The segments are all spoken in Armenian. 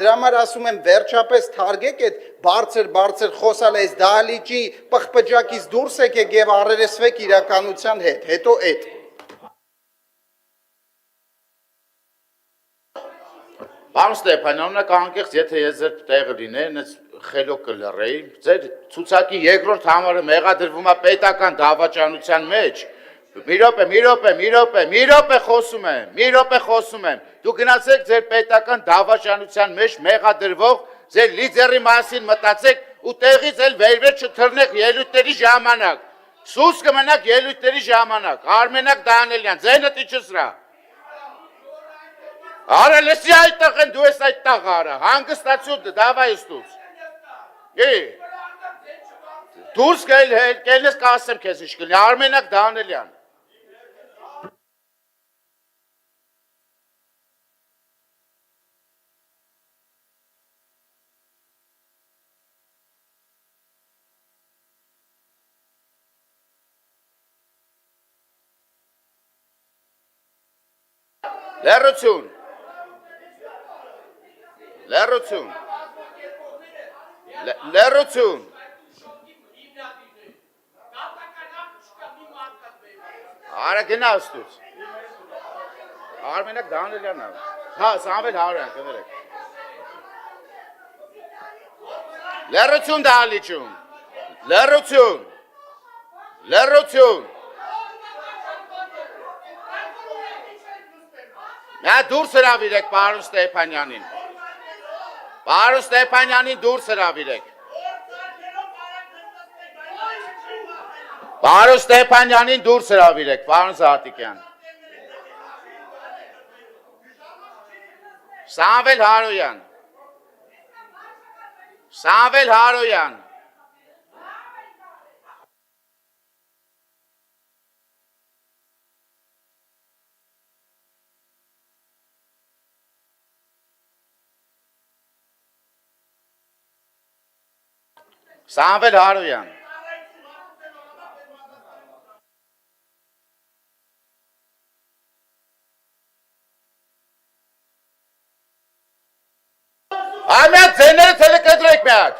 Դրա համար ասում եմ վերջապես թարգեք այդ բարձր խոսալ այս դահլիճի պղպջակից դուրս եկեք եւ առերեսվեք իրականության հետ, հետո այդ Պարոն Ստեփանյանը կանգնեց, եթե ես ձեր տեղը լինեի, այնպես խելոք կլռեի, ձեր ցուցակի երկրորդ համարը մեղադրվում է պետական դավաճանության մեջ։ Մի րոպե խոսում եմ։ Դու գնացեք ձեր պետական դավաճանության մեջ մեղադրվող ձեր լիդերի մասին մտածեք ու տեղից էլ վերվեր չթռնեք ելույթների ժամանակ։ Սուս կմնաք ելույթների ժամանակ։ Արմենակ Դանիելյան, ձենդ իջսրա։ Արա լսի այդտեղ են դու ես այդտեղ արա, հանգստացու դավայ ստուց։ Դուրս կելնես կասեմ քեզ ինչ կլինի, Արմենակ Դանիելյան։ Լեռություն։ Արա գնա ստուց։ Արմենակ Դանիելյանն է։ Հա, Սամվել Հարոյան, կներեք։ Լեռություն դահլիճում։ Լեռություն։ Նա դուրս հրավիրեք պարոն Ստեփանյանին։ Պարոն Ստեփանյանին դուրս հրավիրեք։ Պարոն Ստեփանյանին դուրս հրավիրեք, պարոն Զահատիկյան։ Սամվել Հարոյան։ Սամվել Հարոյան։ Ամյակ ձեները թելեկտրեք միակ։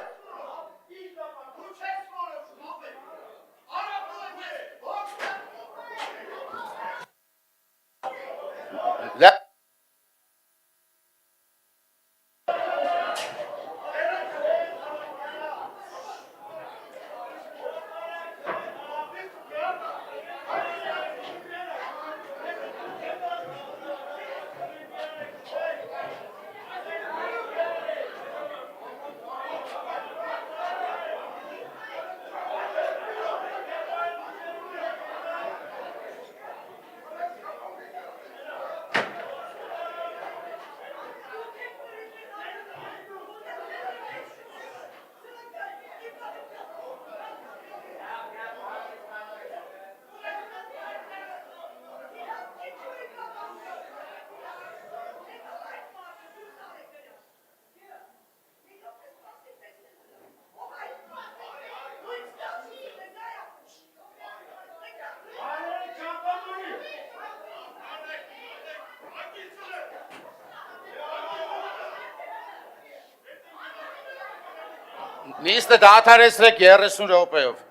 Նիստը դադարեցրեք 30 րոպեով։